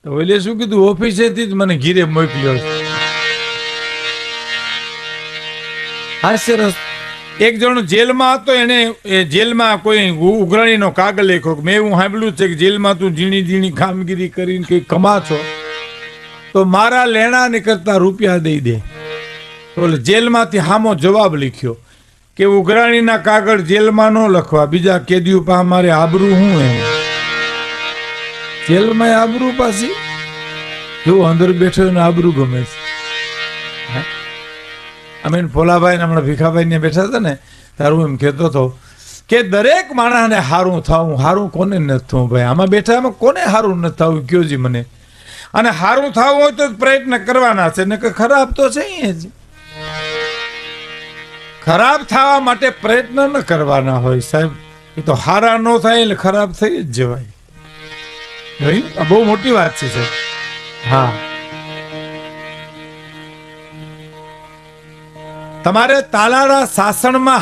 ઓલે શું કીધું, ઓફિસેથી જ મને ઘીરે મોકલ્યો. હાસ્યરસ. એક જણ જેલમાં હતો, એને જેલમાં કોઈ ઉઘરાણીનો કાગળ લખ્યો. મેં એવું સાંભળ્યું છે કે જેલમાં તું ઝીણી ઝીણી કામગીરી કરીને કંઈ કમા છો તો મારા લેણા નીકળતા રૂપિયા દઈ દે. ઓલે જેલમાંથી હામો જવાબ લખ્યો કે ઉઘરાણીના કાગળ જેલમાં ન લખવા, બીજા કેદીઓ પાસે મારે આબરૂ હું એમ. જેલમાં આબરૂ પાછી જો અંદર બેઠો ને આબરૂ ગમે છે. અમે ભોલાભાઈ ને હમણાં ભીખાભાઈ ને બેઠા હતા ને, તારું એમ કહેતો હતો કે દરેક માણસને હારું થવું. હારું કોને નથી થવું ભાઈ? આમાં બેઠા એમાં કોને હારું નથી થવું કયો જી મને? અને હારું થવું હોય તો પ્રયત્ન કરવાના છે ને, કે ખરાબ તો છે જ. ખરાબ થવા માટે પ્રયત્ન ન કરવાના હોય સાહેબ. એ તો હારા ન થાય એટલે ખરાબ થઈ જ જવાય. બહુ મોટી વાત છે સાહેબ. હા, તમારે તાલાળા સાસણમાં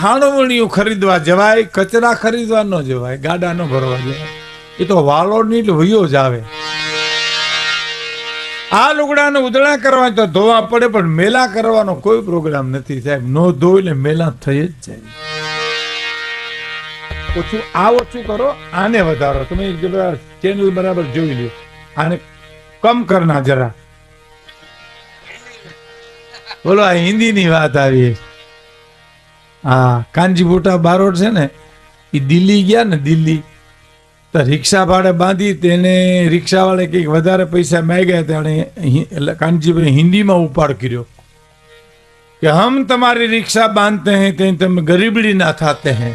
હાણવણીઓ ખરીદવા જવાય, કચરા ખરીદવા ન જવાય, ગાડા ન ભરવા જવાય. એ તો વાલો ની વયો જ આવે. આ લુગડાને ઉધડા કરવા તો ધોવા પડે, પણ મેલા કરવાનો કોઈ પ્રોગ્રામ નથી સાહેબ. નો ધોઈ ને મેલા થઈ જ જાય. ઓછું કરો, આને વધારો. તમે ચેનલ બરાબર જોઈ લો, આને કમ કરના જરા. બોલો, આ હિન્દી ની વાત આવી. હા, કાનજી બોટા બારોટ છે ને, એ દિલ્હી ગયા ને, દિલ્હી તો રિક્ષા ભાડે બાંધી. તેને રિક્ષા વાળે કંઈક વધારે પૈસા માંગ્યા. તેને કાનજીભાઈ હિન્દીમાં ઉપાડ કર્યો કે હમ તમારી રિક્ષા બાંધતે હૈ કहीं તમે ગરીબડી ના થાતે હૈ.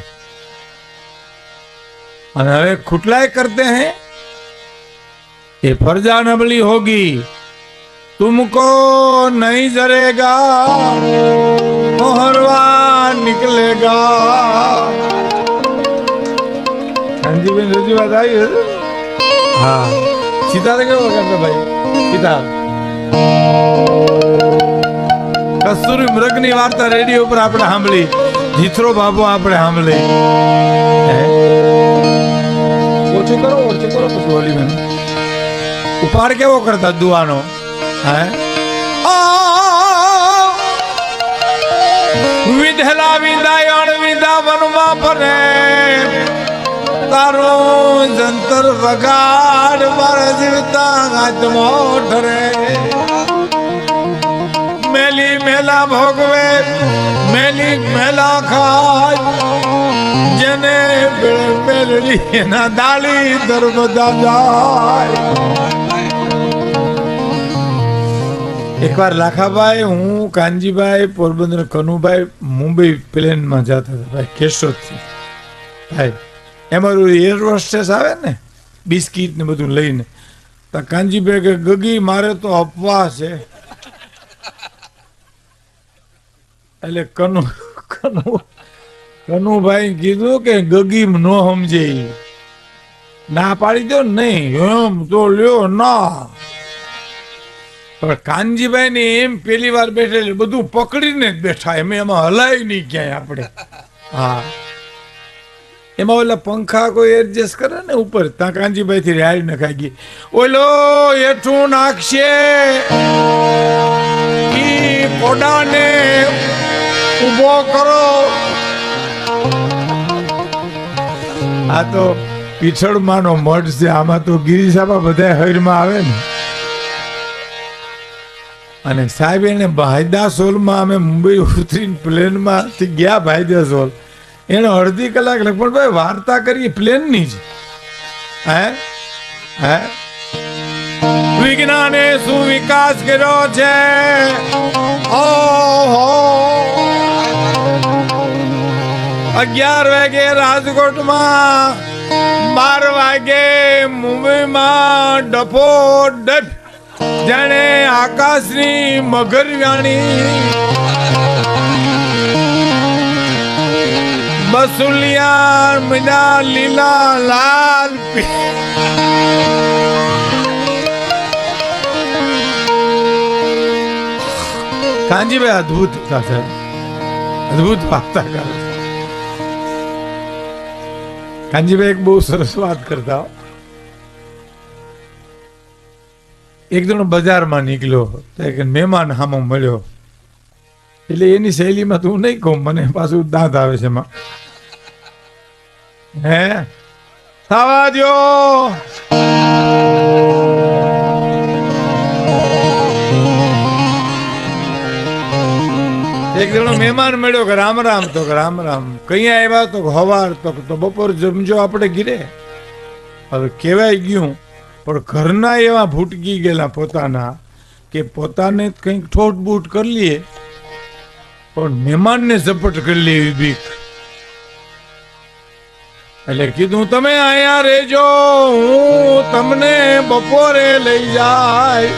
અને હવે ખુટલાય કરતે હૈ, ये फर्जा नबली होगी, तुमको नहीं जरेगा, मोहरवा निकलेगा. કાનજીભાઈ રજૂ વાત આવી. હા, સિતાર કેવો કરતો ભાઈ? સિતાર કસ્તુરી મૃગની વાર્તા રેડિયો ઉપર આપણે સાંભળી, જીથરો બાબુ આપણે સાંભળી. ઓછું કરો પછી ઓલી મને ઉપાડ કેવો કરતા દુવાનો. હે, વિધેલા વિદાયણ વિદા વનમાં પરે, તારો જંતર વગાડ મારા જીવતા આત્મો ઠરે. મેલી મેલા ભોગવે, મેલી મેલા ખાય, જેને મેલડી એના દાળી દરબદા જાય. એકવાર લાખાભાઈ, હું, કાનજીભાઈ, પોરબંદર કનુભાઈ મુંબઈ પ્લેનમાં જતા હતા ભાઈ, કેશોદથી ભાઈ. એમાં એર હોસ્ટેસ આવે ને, બિસ્કીટ ને બધું લઈને. તો કાનજીભાઈ કે ગગી મારે તો અપવા છે. એટલે કનુભાઈ કીધું કે ગગી નો સમજે, ના પાડી દો. નહીં એમ તો લ્યો ના. કાનજીભાઈ ને એમ પેલી વાર બેઠે બધું પકડીને જ બેઠા, એમાં હલાય નહીં ક્યાંય આપણે. હા, એમાં ઓલા પંખા કોઈ એડજસ્ટ કરે ને ઉપર, ત્યાં કાનજીભાઈ થી રાડ નખાઈ ગઈ. ઓલો એઠું નાખશે, ઈ કોડાને ઉભો કરો. આ તો પીછળમાંનો મઠ છે. આમાં તો ગિરિસાબા બધા હૈરમાં આવે ને. અને સાહેબ એને ભાઈદાસોલમાં અમે મુંબઈ ઉતરીને પ્લેનમાં ગયા. ભાઈદાસોલ એને અડધી કલાક લગભગ ભાઈ વાર્તા કરીએ પ્લેનની જ. હે, વિજ્ઞાને શું વિકાસ કર્યો છે. ઓહો, 11 વાગે રાજકોટમાં, 12 વાગે મુંબઈમાં ડફો ડફ. જાણે આકાશની મગરવાણી, બસુલિયા મીના લીલા લાલ. કાનજીભાઈ અદભુત અદભુત વાર્તા કરે. કાનજીભાઈ એક બહુ સરસ વાત કરતા. એક જણો બજારમાં નીકળ્યો તો એક મહેમાન સામો મળ્યો, એટલે એની શૈલીમાં તું નહીં કહું, મને પાછું દાંત આવે છે એમાં. હે થવા દ્યો. એક જણો મહેમાન મળ્યો કે રામ રામ, તો કે રામ રામ. કઈ આવ્યા તો હવાર, તો બપોર જમજો આપણે ઘીરે. હવે કહેવાય ગયું, પણ ઘરના એવા ભૂટકી ગયેલા પોતાના કે પોતાને કંઈક ઠોટ બૂટ કરી લઈએ પણ મહેમાનને ઝપટ કરી લે એવી બીક. એટલે કીધું તમે અહીંયા રહેજો, હું તમને બપોરે લઈ જાય.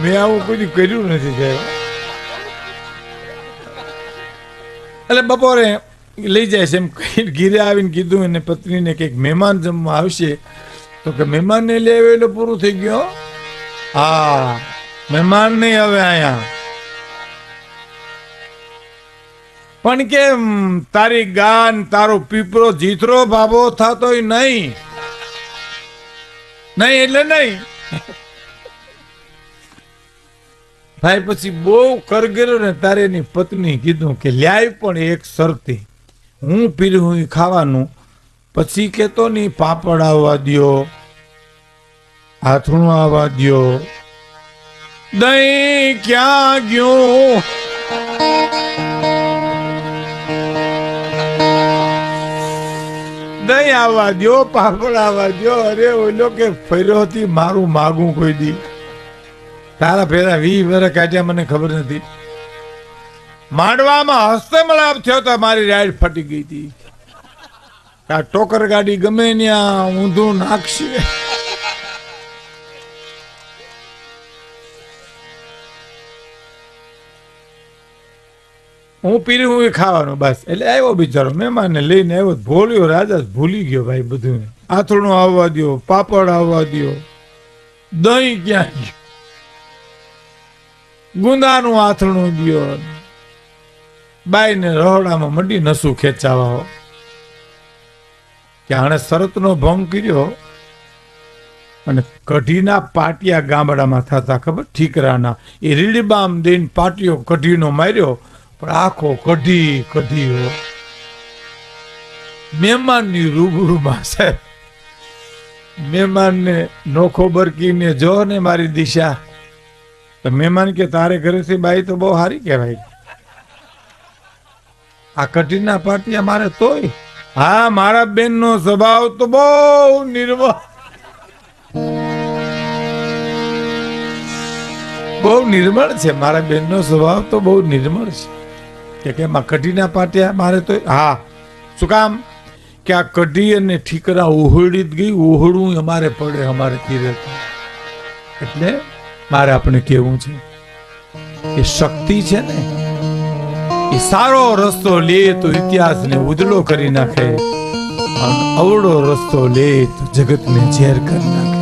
મેં આવું કોઈ કર્યું નથી સાહેબ. એટલે બપોરે લઈ જાય છે એમ ઘીરે આવીને કીધું એને પત્નીને કે મહેમાન જમવા આવશે, તો કે મહેમાનને લઈ આવ્યો એટલે પૂરું થઈ ગયું. હા, મહેમાન નહીં હવે અહીંયા. પણ કે તારી ગાન તારો પીપરો જીતરો બાબો થતો નહીં. નહીં એટલે નહીં ભાઈ. પછી બહુ કરગેલો ને તારે એની પત્ની કીધું કે લ્યાય પણ એક શરતી, હું પીરું ખાવાનું, પછી કેતો નહીં પાપડ આવવા દ્યો, હાથણું આવવા દ્યો, દહીં ક્યાં ગયું. દહીં આવવા દ્યો, પાપડ આવવા દ્યો. અરે ઓલો કે ફર્યો હતી મારું માગું કોઈ દી. તારા ફેરા 20 વર્ષ કાઢ્યા મને ખબર નથી. માંડવામાં હસ્તે મલાપ થયો તો મારી રાઈડ ફટી ગઈ હતી. આ ટોકર ગાડી ગમે ત્યાં ઊંધું નાખશે. હું પીરું હું ખાવાનું બસ. એટલે આવ્યો બિચારો મહેમાનને લઈને આવ્યો, ભોળ્યો રાજા ભૂલી ગયો ભાઈ બધું. આથણું આવવા દો, પાપડ આવવા દો, દહીં ક્યાં ગયું, ગુંદાનું આથણું દો. બાઈને રહોડામાં મંડી નસું ખેંચાવા કે આણે શરતનો ભંગ કર્યો. અને કઢીના પાટિયા ગામડામાં થતા ખબર, ઠીકરાના. એ રીડબામ દઈને પાટિયો કઢીનો માર્યો, પણ આખો કઢી કઢી મહેમાનની રૂબરૂમાં સાહેબ. મહેમાનને નોખો બરકીને જો ને મારી દિશા, તો મહેમાન કે તારે ઘરેથી બાઈ તો બહુ સારી કહેવાય. આ કઢીના પાટિયા મારે તોય. હા, મારા બેન નો સ્વભાવ તો બહુ નિર્મળ, બહુ નિર્મળ છે. મારા બેન નો સ્વભાવ તો બહુ નિર્મળ છે કે એમાં કઢીના પાટિયા મારે તો. હા, શું કામ કે આ કઢી અને ઠીકરા ઉહળી જ ગઈ. ઉહળવું અમારે પડે, અમારે તીરે. એટલે મારે આપણે કેવું છે કે શક્તિ છે ને એ સારો રસ્તો લે તો ઇતિહાસને ઉજળો કરી નાખે, અને અવળો રસ્તો લે તો જગતને ઝેર કરી નાખે.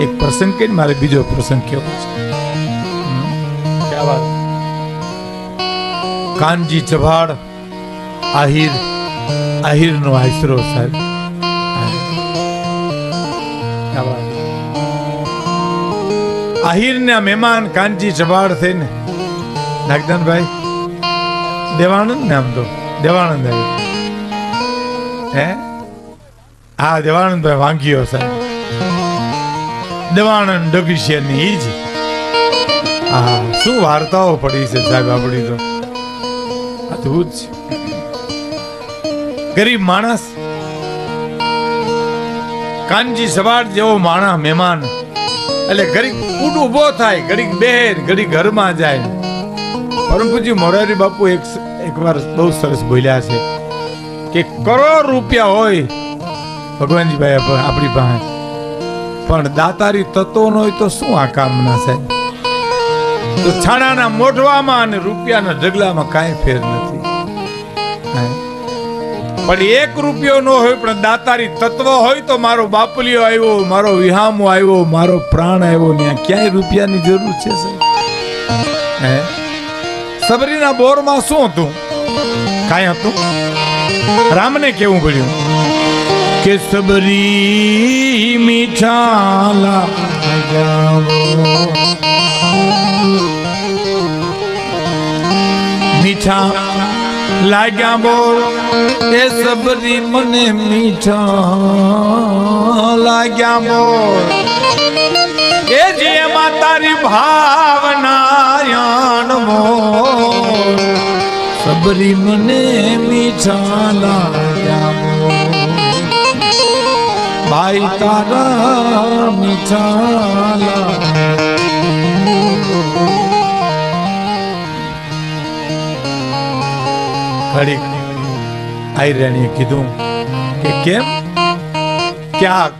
એક પ્રસંગ કે મારે બીજો પ્રસંગ કેવો છે. કાનજી ચભાડ આહિર નો આશરો સાહેબ. આહિર ના મહેમાન કાનજી ચભાડ થઈને નાગદાનભાઈ દેવાનંદ ને, આમ તો દેવાનંદ હે, હા દેવાનંદભાઈ વાંગીયો સાહેબ. દેવાનંદ ડગીશિયાની ઈ જ. હા, શું વાર્તાઓ પડી છે સાહેબ આપણી તો અદભુત છે. ગરીબ માણસ કાનજી સવાડ જેવો માણસ મહેમાન, એટલે ઘડીક ઉભો થાય, ઘડીક બેર, ઘડીક ઘરમાં જાય. પરમ પૂજ્ય મોરારી બાપુ એક વાર બહુ સરસ બોલ્યા છે કે કરોડ રૂપિયા હોય ભગવાનજીભાઈ આપણી પાસે, પણ દાતારી તત્વો નો હોય તો શું આ કામના સાહેબ. તો છાણાના મોઢવામાં અને રૂપિયાના ઢગલામાં કાંઈ ફેર નથી. પણ 1 રૂપિયો ન હોય પણ દાતારી તત્વ હોય તો મારો બાપલીઓ આવ્યો, મારો વિહામો આવ્યો, મારો પ્રાણ આવ્યો, ત્યાં ક્યાંય રૂપિયાની જરૂર છે સાહેબ. સબરીના બોરમાં શું હતું? કાંઈ હતું? રામને કેવું પડ્યું કે સબરી મીઠા લાગ્યા મીઠા લાગ્યા બોલ એ સબરી મને મીઠા લાગ્યા બોલ એ જેમાં તારી ભાવના મોર સબરી મને મીઠા લાગ્યા મોર ભાઈ તારા મીઠા ઘડીક આયરાણીએ કીધું કે કેમ ક્યાં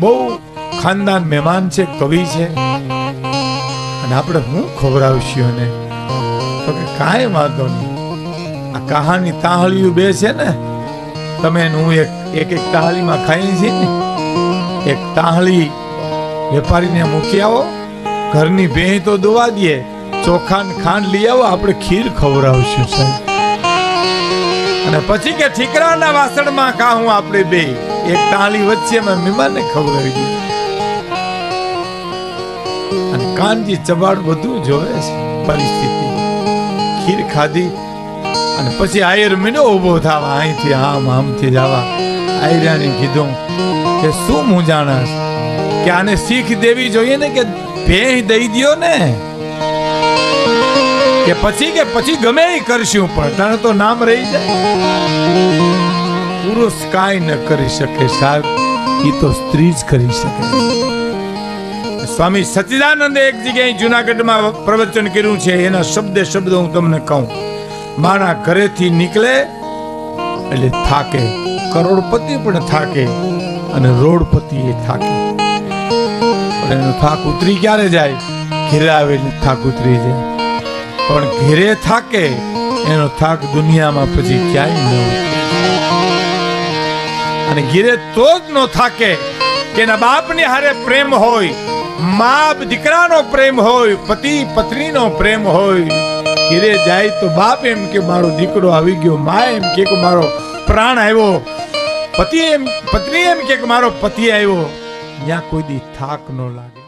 બહુ ખાનદાન મહેમાન છે, કવિ છે, અને આપણે હું ખવડાવશું ને? તો કે કાંઈ વાંધો નહીં, આ કહાની તાહળીયું બે છે ને, તમે હું એક તાહળીમાં ખાઈ છીએ ને, એક તાહળી વેપારીને મૂકી આવો, ઘરની ભેં તો દોવા દે, ચોખા ને ખાંડ લઈ આવો, આપણે ખીર ખવડાવશું સાહેબ. અને પછી કે ઠીકરાના વાસણમાં ખાવું આપણે બે, એક તાહળી વચ્ચે મહેમાનને ખવડાવી દીધું. અને કાનજી ચબાડ બધું જોવે છે પરિસ્થિતિ. ખીર ખાધી અને પછી આયર મીનો ઉભો થવા, અહીંથી આમથી જવા. આયરાને કીધું કે શું મૂંઝાણા કે આને શીખ દેવી જોઈએ ને કે ભેહ દઈ દ્યો ને, કે પછી ગમે એ કરશું પણ તને તો નામ રહી જાય. પુરુષ કાંઈ ન કરી શકે સાહેબ, એ તો સ્ત્રી જ કરી શકે. સ્વામી સચ્ચિદાનંદે એક જગ્યાએ જુનાગઢમાં પ્રવચન કર્યું છે, એના શબ્દ હું તમને કહું. મારા ઘરેથી નીકળે એટલે થાકે, કરોડપતિ પણ થાકે અને રોડપતિ એ થાકે, પણ એનો થાક ઉતરી ક્યારે જાય? ઘેરે આવે થાક ઉતરી જાય. પણ ઘેરે થાકે એનો થાક દુનિયામાં પછી ક્યાંય ન ઉતરે. અને ઘેરે તો જ નો થાકે કે એના બાપની હારે પ્રેમ હોય, મા દીકરાનો પ્રેમ હોય, પતિ પત્નીનો પ્રેમ હોય. ઘેરે જાય તો બાપ એમ કે મારો દીકરો આવી ગયો, મા એમ કે મારો પ્રાણ આવ્યો, પત્ની એમ કે મારો પતિ આવ્યો. ત્યાં કોઈ દી થાક ન લાગે.